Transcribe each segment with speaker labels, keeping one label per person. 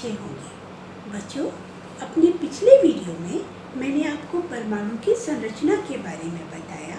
Speaker 1: अच्छे होंगे। बच्चों, अपने पिछले वीडियो में मैंने आपको परमाणु की संरचना के बारे में बताया,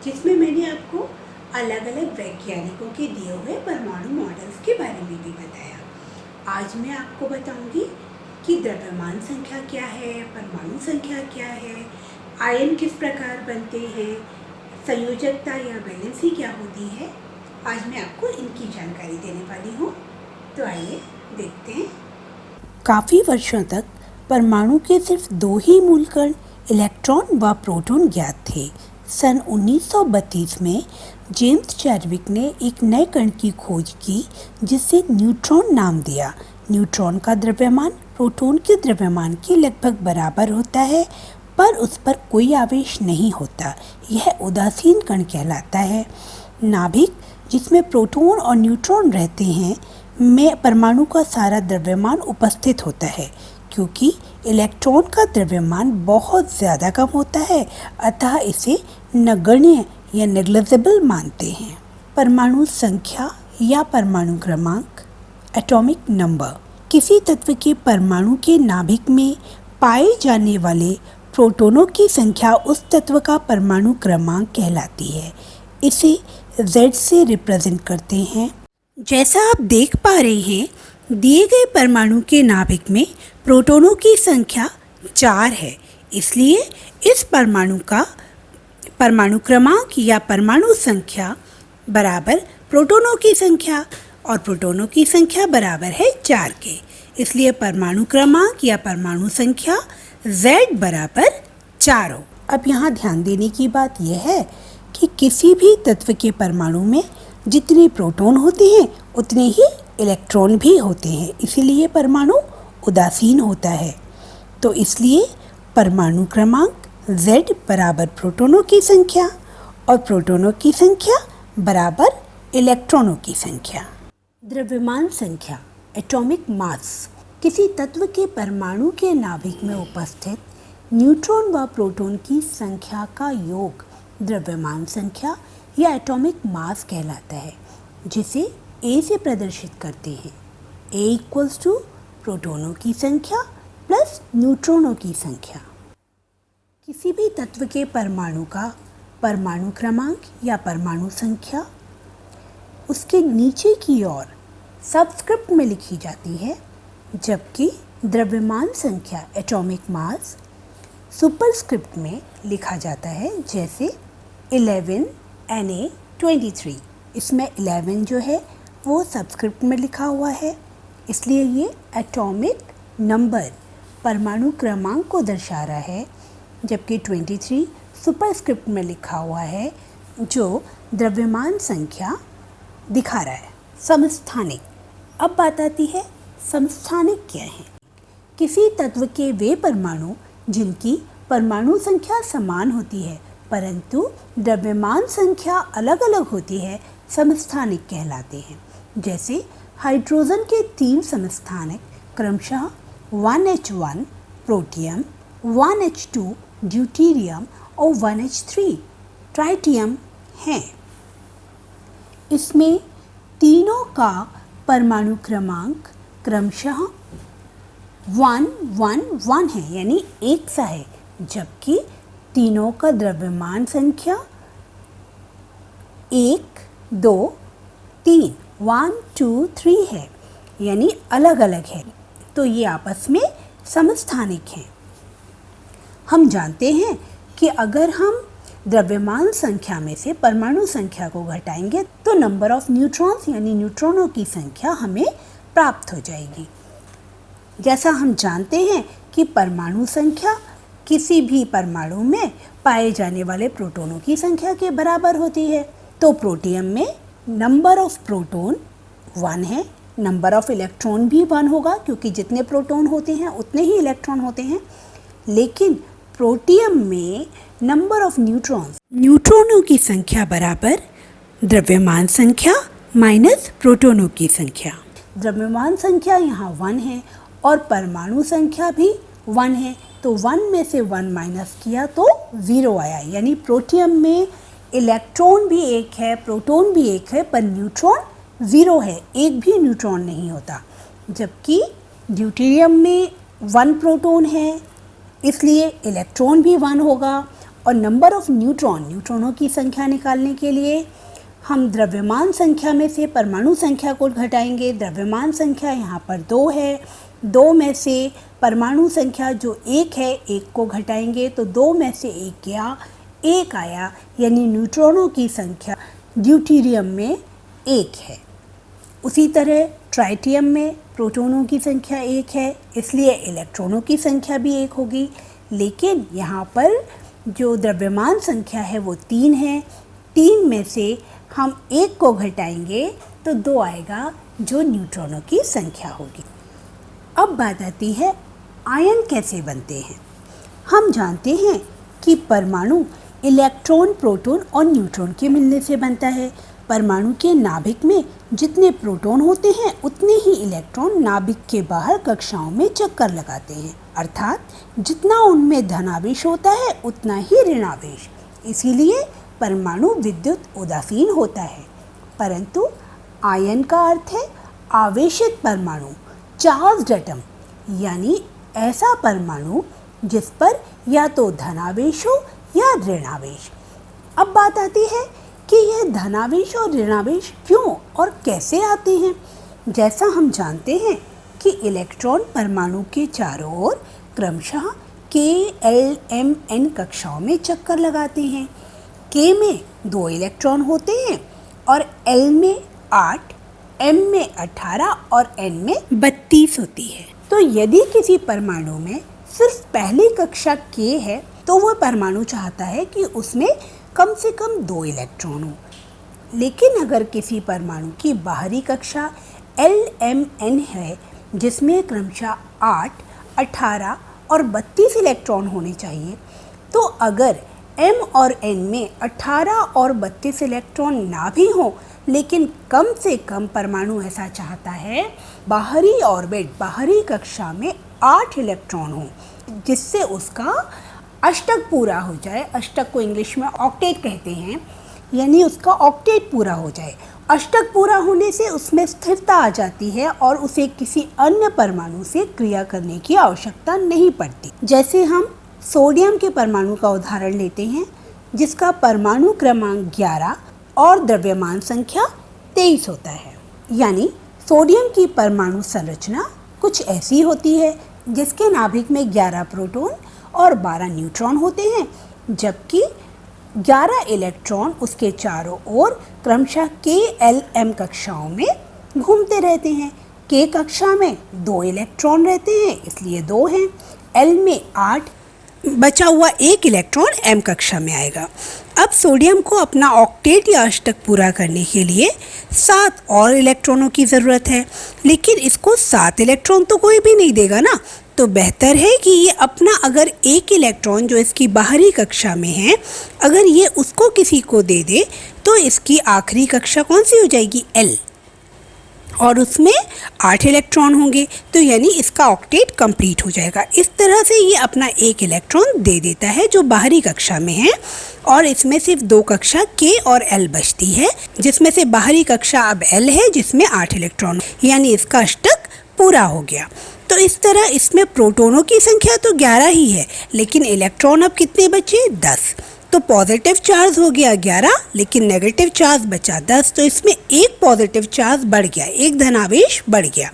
Speaker 1: जिसमें मैंने आपको अलग अलग वैज्ञानिकों के दिए हुए परमाणु मॉडल्स के बारे में भी बताया। आज मैं आपको बताऊंगी कि द्रव्यमान संख्या क्या है, परमाणु संख्या क्या है, आयन किस प्रकार बनते हैं, संयोजकता या वैलेंसी क्या होती है। आज मैं आपको इनकी जानकारी देने वाली हूँ। तो आइए देखते हैं।
Speaker 2: काफ़ी वर्षों तक परमाणु के सिर्फ दो ही मूल कण इलेक्ट्रॉन व प्रोटॉन ज्ञात थे। सन 1932 में जेम्स चैडविक ने एक नए कण की खोज की जिसे न्यूट्रॉन नाम दिया। न्यूट्रॉन का द्रव्यमान प्रोटॉन के द्रव्यमान के लगभग बराबर होता है, पर उस पर कोई आवेश नहीं होता। यह उदासीन कण कहलाता है। नाभिक जिसमें प्रोटॉन और न्यूट्रॉन रहते हैं में परमाणु का सारा द्रव्यमान उपस्थित होता है। क्योंकि इलेक्ट्रॉन का द्रव्यमान बहुत ज़्यादा कम होता है, अतः इसे नगण्य या नेग्लिजिबल मानते हैं। परमाणु संख्या या परमाणु क्रमांक, एटॉमिक नंबर, किसी तत्व के परमाणु के नाभिक में पाए जाने वाले प्रोटॉनों की संख्या उस तत्व का परमाणु क्रमांक कहलाती है। इसे Z से रिप्रेजेंट करते हैं। जैसा आप देख पा रहे हैं, दिए गए परमाणु के नाभिक में प्रोटॉनों की संख्या 4 है। इसलिए इस परमाणु का परमाणु क्रमांक या परमाणु संख्या बराबर प्रोटॉनों की संख्या, और प्रोटॉनों की संख्या बराबर है 4 के। इसलिए परमाणु क्रमांक या परमाणु संख्या Z बराबर 4 हो। अब यहाँ ध्यान देने की बात यह है कि किसी भी तत्व के परमाणु में जितने प्रोटॉन होते हैं उतने ही इलेक्ट्रॉन भी होते हैं, इसीलिए परमाणु उदासीन होता है। तो इसलिए परमाणु क्रमांक Z बराबर प्रोटॉनों की संख्या और प्रोटॉनों की संख्या बराबर इलेक्ट्रॉनों की संख्या। द्रव्यमान संख्या, एटॉमिक मास, किसी तत्व के परमाणु के नाभिक में उपस्थित न्यूट्रॉन व प्रोटॉन की संख्या का योग द्रव्यमान संख्या या एटॉमिक मास कहलाता है, जिसे A से प्रदर्शित करते हैं। A इक्वल्स टू प्रोटॉनों की संख्या प्लस न्यूट्रॉनों की संख्या। किसी भी तत्व के परमाणु का परमाणु क्रमांक या परमाणु संख्या उसके नीचे की ओर सबस्क्रिप्ट में लिखी जाती है, जबकि द्रव्यमान संख्या एटॉमिक मास सुपरस्क्रिप्ट में लिखा जाता है, जैसे 11 Na23। इसमें 11 जो है वो सबस्क्रिप्ट में लिखा हुआ है, इसलिए ये एटॉमिक नंबर परमाणु क्रमांक को दर्शा रहा है, जबकि 23 सुपरस्क्रिप्ट में लिखा हुआ है जो द्रव्यमान संख्या दिखा रहा है। समस्थानिक। अब बात आती है समस्थानिक क्या है। किसी तत्व के वे परमाणु जिनकी परमाणु संख्या समान होती है परंतु द्रव्यमान संख्या अलग अलग होती है, समस्थानिक कहलाते हैं। जैसे हाइड्रोजन के 3 समस्थानिक क्रमशः 1H1 प्रोटियम, 1H2 ड्यूटेरियम और 1H3 ट्राइटियम हैं। इसमें तीनों का परमाणु क्रमांक क्रमशः 1, 1, 1 है, यानी एक सा है, जबकि तीनों का द्रव्यमान संख्या 1, 2, 3, 1, 2, 3 है, यानी अलग अलग है। तो ये आपस में समस्थानिक हैं। हम जानते हैं कि अगर हम द्रव्यमान संख्या में से परमाणु संख्या को घटाएंगे तो नंबर ऑफ न्यूट्रॉन्स यानी न्यूट्रॉनों की संख्या हमें प्राप्त हो जाएगी। जैसा हम जानते हैं कि परमाणु संख्या किसी भी परमाणु में पाए जाने वाले प्रोटॉनों की संख्या के बराबर होती है। तो प्रोटियम में नंबर ऑफ प्रोटॉन 1 है, नंबर ऑफ इलेक्ट्रॉन भी 1 होगा, क्योंकि जितने प्रोटॉन होते हैं उतने ही इलेक्ट्रॉन होते हैं। लेकिन प्रोटियम में नंबर ऑफ न्यूट्रॉनों की संख्या बराबर द्रव्यमान संख्या माइनस प्रोटॉनों की संख्या। द्रव्यमान संख्या यहाँ 1 है और परमाणु संख्या भी 1 है, तो 1 में से 1 माइनस किया तो 0 आया, यानी प्रोटियम में इलेक्ट्रॉन भी 1 है, प्रोटॉन भी 1 है, पर न्यूट्रॉन 0 है, एक भी न्यूट्रॉन नहीं होता। जबकि ड्यूटेरियम में 1 प्रोटॉन है, इसलिए इलेक्ट्रॉन भी 1 होगा। और नंबर ऑफ न्यूट्रॉनों की संख्या निकालने के लिए हम द्रव्यमान संख्या में से परमाणु संख्या को घटाएंगे। द्रव्यमान संख्या यहाँ पर 2 है, 2 में से परमाणु संख्या जो 1 है, 1 को घटाएंगे तो 2 में से 1 गया, 1 आया, यानी न्यूट्रॉनों की संख्या ड्यूटेरियम में 1 है। उसी तरह ट्राइटियम में प्रोटॉनों की संख्या 1 है, इसलिए इलेक्ट्रॉनों की संख्या भी 1 होगी। लेकिन यहाँ पर जो द्रव्यमान संख्या है वो 3 है, 3 में से हम 1 को घटाएंगे तो 2 आएगा, जो न्यूट्रॉनों की संख्या होगी। अब बात आती है आयन कैसे बनते हैं। हम जानते हैं कि परमाणु इलेक्ट्रॉन, प्रोटॉन और न्यूट्रॉन के मिलने से बनता है। परमाणु के नाभिक में जितने प्रोटॉन होते हैं उतने ही इलेक्ट्रॉन नाभिक के बाहर कक्षाओं में चक्कर लगाते हैं, अर्थात जितना उनमें धनावेश होता है उतना ही ऋणावेश। इसीलिए परमाणु विद्युत उदासीन होता है। परंतु आयन का अर्थ है आवेशित परमाणु, चार्ज्ड एटम, यानी ऐसा परमाणु जिस पर या तो धनावेश हो या ऋणावेश। अब बात आती है कि यह धनावेश और ऋणावेश क्यों और कैसे आते हैं। जैसा हम जानते हैं कि इलेक्ट्रॉन परमाणु के चारों ओर क्रमशः K, L, M, N कक्षाओं में चक्कर लगाते हैं। K में 2 इलेक्ट्रॉन होते हैं और L में 8, M में 18 और N में 32 होती है। तो यदि किसी परमाणु में सिर्फ पहली कक्षा K है तो वह परमाणु चाहता है कि उसमें कम से कम 2 इलेक्ट्रॉन हो। लेकिन अगर किसी परमाणु की बाहरी कक्षा L, M, N है जिसमें क्रमशः 8, 18 और 32 इलेक्ट्रॉन होने चाहिए, तो अगर M और N में 18 और 32 इलेक्ट्रॉन ना भी हों, लेकिन कम से कम परमाणु ऐसा चाहता है बाहरी ऑर्बिट, बाहरी कक्षा में 8 इलेक्ट्रॉन हो, जिससे उसका अष्टक पूरा हो जाए। अष्टक को इंग्लिश में ऑक्टेट कहते हैं, यानी उसका ऑक्टेट पूरा हो जाए। अष्टक पूरा होने से उसमें स्थिरता आ जाती है और उसे किसी अन्य परमाणु से क्रिया करने की आवश्यकता नहीं पड़ती। जैसे हम सोडियम के परमाणु का उदाहरण लेते हैं, जिसका परमाणु क्रमांक 11 और द्रव्यमान संख्या 23 होता है। यानी सोडियम की परमाणु संरचना कुछ ऐसी होती है जिसके नाभिक में 11 प्रोटॉन और 12 न्यूट्रॉन होते हैं, जबकि 11 इलेक्ट्रॉन उसके चारों ओर क्रमशः K, L, M कक्षाओं में घूमते रहते हैं। K कक्षा में 2 इलेक्ट्रॉन रहते हैं, इसलिए 2 हैं। L में 8, बचा हुआ 1 इलेक्ट्रॉन M कक्षा में आएगा। अब सोडियम को अपना ऑक्टेट या अष्टक पूरा करने के लिए 7 और इलेक्ट्रॉनों की ज़रूरत है, लेकिन इसको 7 इलेक्ट्रॉन तो कोई भी नहीं देगा ना, तो बेहतर है कि ये अपना अगर 1 इलेक्ट्रॉन जो इसकी बाहरी कक्षा में है, अगर ये उसको किसी को दे दे तो इसकी आखिरी कक्षा कौन सी हो जाएगी, L, और उसमें 8 इलेक्ट्रॉन होंगे, तो यानी इसका ऑक्टेट कंप्लीट हो जाएगा। इस तरह से ये अपना 1 इलेक्ट्रॉन दे देता है जो बाहरी कक्षा में है, और इसमें सिर्फ 2 कक्षा K और L बचती है, जिसमें से बाहरी कक्षा अब L है जिसमें 8 इलेक्ट्रॉन, यानी इसका अष्टक पूरा हो गया। तो इस तरह इसमें प्रोटॉनों की संख्या तो 11 ही है, लेकिन इलेक्ट्रॉन अब कितने बचे, 10। तो पॉजिटिव चार्ज हो गया 11, लेकिन नेगेटिव चार्ज बचा 10, तो इसमें एक पॉजिटिव चार्ज बढ़ गया, एक धनावेश बढ़ गया।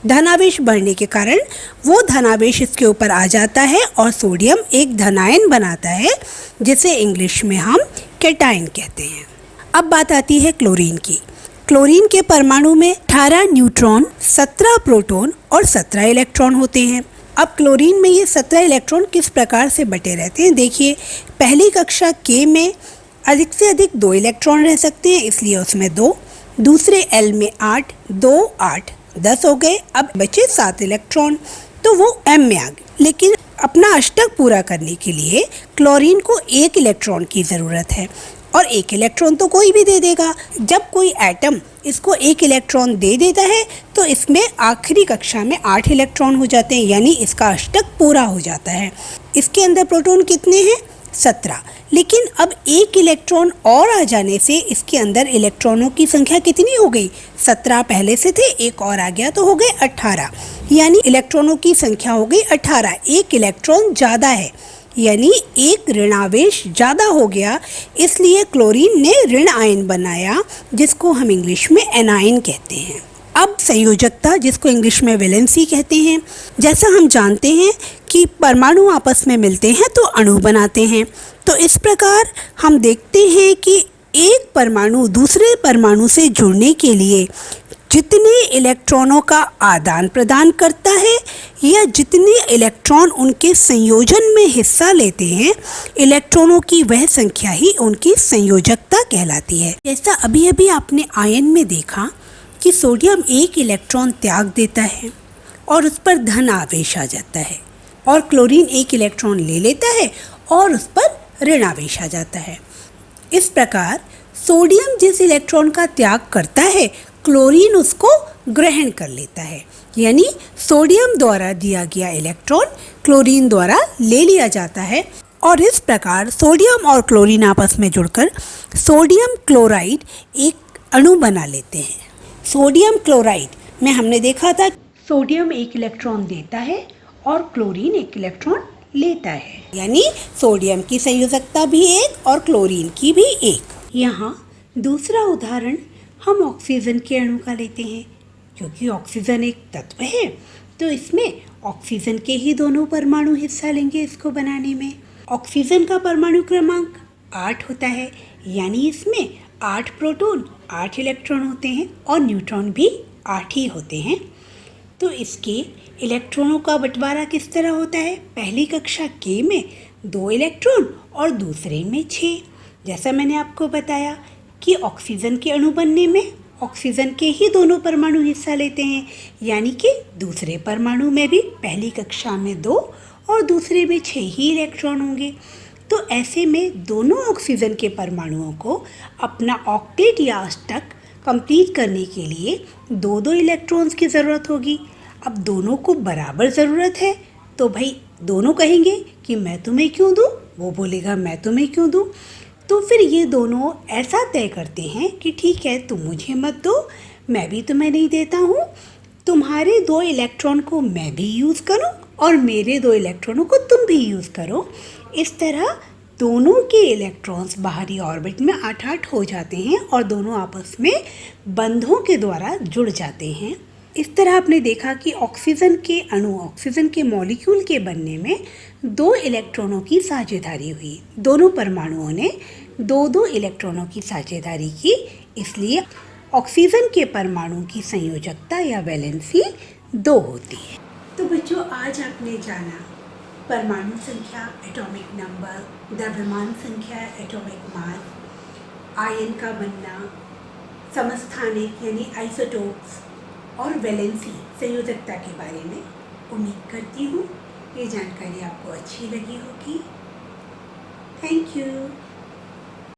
Speaker 2: धनावेश बढ़ने के कारण वो धनावेश इसके ऊपर आ जाता है और सोडियम एक धनायन बनाता है, जिसे इंग्लिश में हम कैटायन कहते हैं। अब बात आती है क्लोरीन की। क्लोरीन के परमाणु में 18 न्यूट्रॉन, 17 प्रोटॉन और 17 इलेक्ट्रॉन होते हैं। अब क्लोरीन में ये 17 इलेक्ट्रॉन किस प्रकार से बटे रहते हैं, देखिए। पहली कक्षा K में अधिक से अधिक 2 इलेक्ट्रॉन रह सकते हैं, इसलिए उसमें 2। दूसरे L में 8, 2, 8, 10 हो गए। अब बचे 7 इलेक्ट्रॉन, तो वो M में आ गए। लेकिन अपना अष्टक पूरा करने के लिए क्लोरीन को 1 इलेक्ट्रॉन की ज़रूरत है, और 1 इलेक्ट्रॉन तो कोई भी दे देगा। जब कोई एटम इसको 1 इलेक्ट्रॉन दे देता है तो इसमें आखिरी कक्षा में 8 इलेक्ट्रॉन हो जाते हैं, यानी इसका अष्टक पूरा हो जाता है। इसके अंदर प्रोटॉन कितने हैं, 17। लेकिन अब 1 इलेक्ट्रॉन और आ जाने से इसके अंदर इलेक्ट्रॉनों की संख्या कितनी हो गई, 17 पहले से थे, एक और आ गया तो हो गए 18। यानी इलेक्ट्रॉनों की संख्या हो गई 18। एक इलेक्ट्रॉन ज़्यादा है, यानी एक ऋणावेश ज़्यादा हो गया, इसलिए क्लोरीन ने ऋण आयन बनाया, जिसको हम इंग्लिश में एनायन कहते हैं। अब संयोजकता, जिसको इंग्लिश में वैलेंसी कहते हैं। जैसा हम जानते हैं कि परमाणु आपस में मिलते हैं तो अणु बनाते हैं, तो इस प्रकार हम देखते हैं कि एक परमाणु दूसरे परमाणु से जुड़ने के लिए जितने इलेक्ट्रॉनों का आदान प्रदान करता है या जितने इलेक्ट्रॉन उनके संयोजन में हिस्सा लेते हैं, इलेक्ट्रॉनों की वह संख्या ही उनकी संयोजकता कहलाती है। जैसा अभी अभी आपने आयन में देखा कि सोडियम एक इलेक्ट्रॉन त्याग देता है और उस पर धन आवेश आ जाता है, और क्लोरीन एक इलेक्ट्रॉन ले लेता है और उस पर ऋण आवेश आ जाता है। इस प्रकार सोडियम जिस इलेक्ट्रॉन का त्याग करता है, क्लोरीन उसको ग्रहण कर लेता है, यानी सोडियम द्वारा दिया गया इलेक्ट्रॉन क्लोरीन द्वारा ले लिया जाता है, और इस प्रकार सोडियम और क्लोरीन आपस में जुड़कर सोडियम क्लोराइड एक अणु बना लेते हैं। सोडियम क्लोराइड में हमने देखा था
Speaker 1: सोडियम एक इलेक्ट्रॉन देता है और क्लोरीन एक इलेक्ट्रॉन लेता है,
Speaker 2: यानी सोडियम की संयोजकता भी एक और क्लोरीन की भी एक।
Speaker 1: यहाँ दूसरा उदाहरण हम ऑक्सीजन के अणु का लेते हैं। क्योंकि ऑक्सीजन एक तत्व है, तो इसमें ऑक्सीजन के ही दोनों परमाणु हिस्सा लेंगे इसको बनाने में। ऑक्सीजन का परमाणु क्रमांक 8 होता है, यानी इसमें 8 प्रोटॉन 8 इलेक्ट्रॉन होते हैं और न्यूट्रॉन भी 8 ही होते हैं। तो इसके इलेक्ट्रॉनों का बंटवारा किस तरह होता है? पहली कक्षा के में 2 इलेक्ट्रॉन और दूसरे में 6। जैसा मैंने आपको बताया कि ऑक्सीजन के अणु बनने में ऑक्सीजन के ही दोनों परमाणु हिस्सा लेते हैं, यानी कि दूसरे परमाणु में भी पहली कक्षा में 2 और दूसरे में 6 ही इलेक्ट्रॉन होंगे। तो ऐसे में दोनों ऑक्सीजन के परमाणुओं को अपना ऑक्टेट या अष्टक कंप्लीट करने के लिए 2-2 इलेक्ट्रॉन्स की ज़रूरत होगी। अब दोनों को बराबर ज़रूरत है, तो भाई दोनों कहेंगे कि मैं तुम्हें क्यों दूँ, वो बोलेगा मैं तुम्हें क्यों दूँ। तो फिर ये दोनों ऐसा तय करते हैं कि ठीक है, तुम मुझे मत दो, मैं भी तुम्हें नहीं देता हूँ, तुम्हारे 2 इलेक्ट्रॉन को मैं भी यूज़ करूँ और मेरे 2 इलेक्ट्रॉनों को तुम भी यूज़ करो। इस तरह दोनों के इलेक्ट्रॉन्स बाहरी ऑर्बिट में 8-8 हो जाते हैं और दोनों आपस में बंधों के द्वारा जुड़ जाते हैं। इस तरह आपने देखा कि ऑक्सीजन के अणु, ऑक्सीजन के मॉलिक्यूल के बनने में 2 इलेक्ट्रॉनों की साझेदारी हुई। दोनों परमाणुओं ने 2-2 इलेक्ट्रॉनों की साझेदारी की, इसलिए ऑक्सीजन के परमाणु की संयोजकता या वैलेंसी 2 होती है।
Speaker 2: तो बच्चों, आज आपने जाना परमाणु संख्या, एटॉमिक नंबर, द्रव्यमान संख्या, एटॉमिक मास, आयन का बनना, समस्थानिक यानी आइसोटोप्स और वैलेंसी संयोजकता के बारे में। उम्मीद करती हूँ ये जानकारी आपको अच्छी लगी होगी। Thank you.